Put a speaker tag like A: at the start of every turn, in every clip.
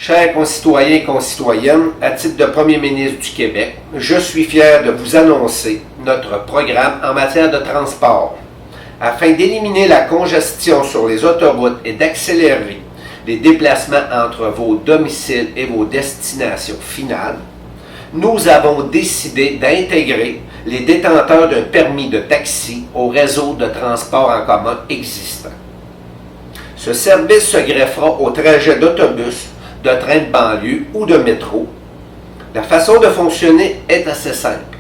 A: Chers concitoyens et concitoyennes, à titre de Premier ministre du Québec, je suis fier de vous annoncer notre programme en matière de transport. Afin d'éliminer la congestion sur les autoroutes et d'accélérer les déplacements entre vos domiciles et vos destinations finales, nous avons décidé d'intégrer les détenteurs d'un permis de taxi au réseau de transport en commun existant. Ce service se greffera au trajet d'autobus, de train de banlieue ou de métro. La façon de fonctionner est assez simple.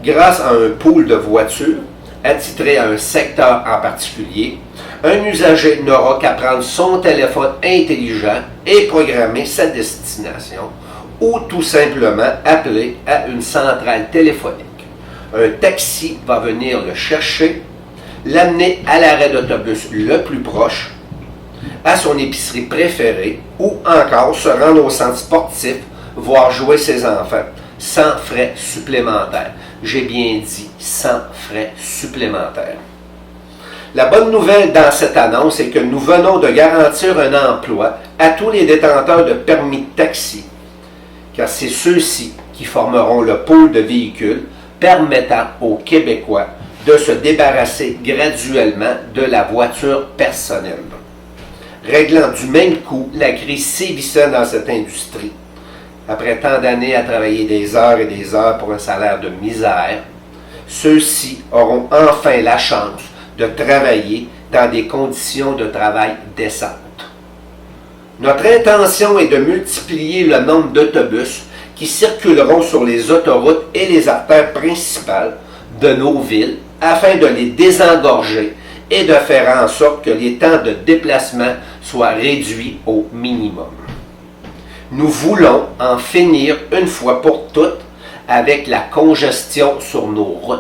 A: Grâce à un pool de voitures attitré à un secteur en particulier, un usager n'aura qu'à prendre son téléphone intelligent et programmer sa destination ou tout simplement appeler à une centrale téléphonique. Un taxi va venir le chercher, l'amener à l'arrêt d'autobus le plus proche, à son épicerie préférée ou encore se rendre au centre sportif, voir jouer ses enfants, sans frais supplémentaires. J'ai bien dit sans frais supplémentaires. La bonne nouvelle dans cette annonce est que nous venons de garantir un emploi à tous les détenteurs de permis de taxi, car c'est ceux-ci qui formeront le pôle de véhicules permettant aux Québécois de se débarrasser graduellement de la voiture personnelle, réglant du même coup la crise sévissante dans cette industrie. Après tant d'années à travailler des heures et des heures pour un salaire de misère, ceux-ci auront enfin la chance de travailler dans des conditions de travail décentes. Notre intention est de multiplier le nombre d'autobus qui circuleront sur les autoroutes et les artères principales de nos villes afin de les désengorger et de faire en sorte que les temps de déplacement soient réduits au minimum. Nous voulons en finir une fois pour toutes avec la congestion sur nos routes.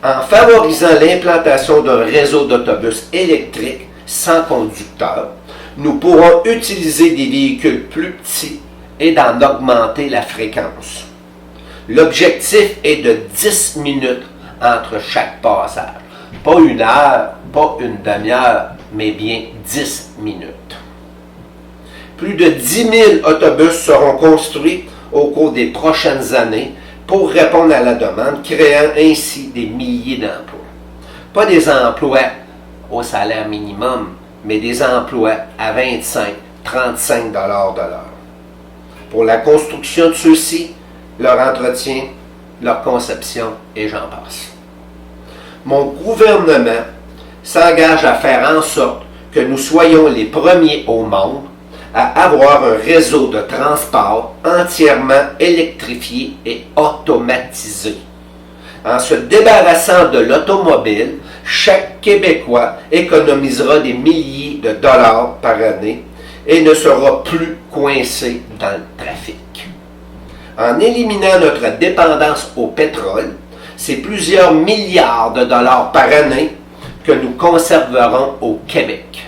A: En favorisant l'implantation d'un réseau d'autobus électriques sans conducteur, nous pourrons utiliser des véhicules plus petits et d'en augmenter la fréquence. L'objectif est de 10 minutes entre chaque passage. Pas une heure, pas une demi-heure, mais bien 10 minutes. Plus de 10 000 autobus seront construits au cours des prochaines années pour répondre à la demande, créant ainsi des milliers d'emplois. Pas des emplois au salaire minimum, mais des emplois à 25-35 $ de l'heure. Pour la construction de ceux-ci, leur entretien, leur conception et j'en passe. Mon gouvernement s'engage à faire en sorte que nous soyons les premiers au monde à avoir un réseau de transport entièrement électrifié et automatisé. En se débarrassant de l'automobile, chaque Québécois économisera des milliers de dollars par année et ne sera plus coincé dans le trafic. En éliminant notre dépendance au pétrole, c'est plusieurs milliards de dollars par année que nous conserverons au Québec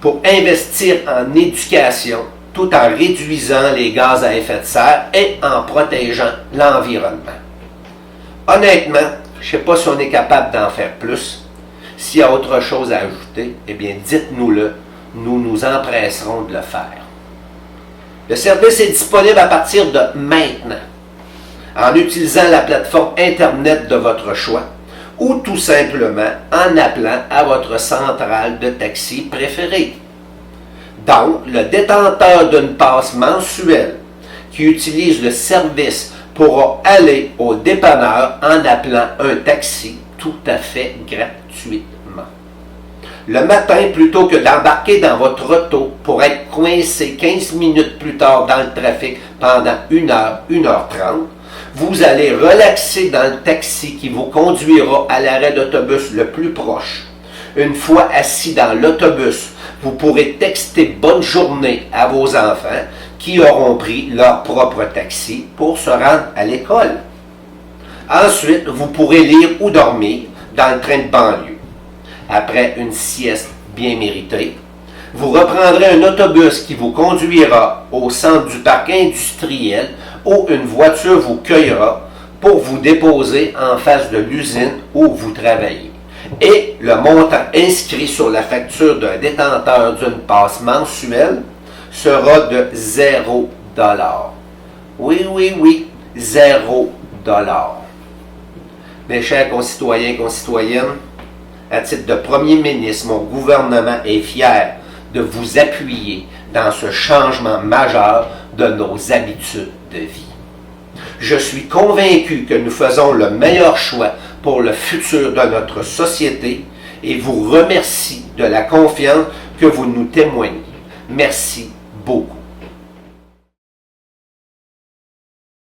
A: pour investir en éducation tout en réduisant les gaz à effet de serre et en protégeant l'environnement. Honnêtement, je ne sais pas si on est capable d'en faire plus. S'il y a autre chose à ajouter, eh bien dites-nous-le, nous nous empresserons de le faire. Le service est disponible à partir de maintenant, en utilisant la plateforme Internet de votre choix ou tout simplement en appelant à votre centrale de taxi préférée. Donc, le détenteur d'une passe mensuelle qui utilise le service pourra aller au dépanneur en appelant un taxi tout à fait gratuitement. Le matin, plutôt que d'embarquer dans votre auto pour être coincé 15 minutes plus tard dans le trafic pendant 1 heure, 1h30, vous allez relaxer dans le taxi qui vous conduira à l'arrêt d'autobus le plus proche. Une fois assis dans l'autobus, vous pourrez texter bonne journée à vos enfants qui auront pris leur propre taxi pour se rendre à l'école. Ensuite, vous pourrez lire ou dormir dans le train de banlieue. Après une sieste bien méritée, vous reprendrez un autobus qui vous conduira au centre du parc industriel où une voiture vous cueillera pour vous déposer en face de l'usine où vous travaillez. Et le montant inscrit sur la facture d'un détenteur d'une passe mensuelle sera de 0 $. Oui, oui, oui, 0 $. Mes chers concitoyens et concitoyennes, à titre de Premier ministre, mon gouvernement est fier de vous appuyer dans ce changement majeur de nos habitudes de vie. Je suis convaincu que nous faisons le meilleur choix pour le futur de notre société et vous remercie de la confiance que vous nous témoignez. Merci beaucoup.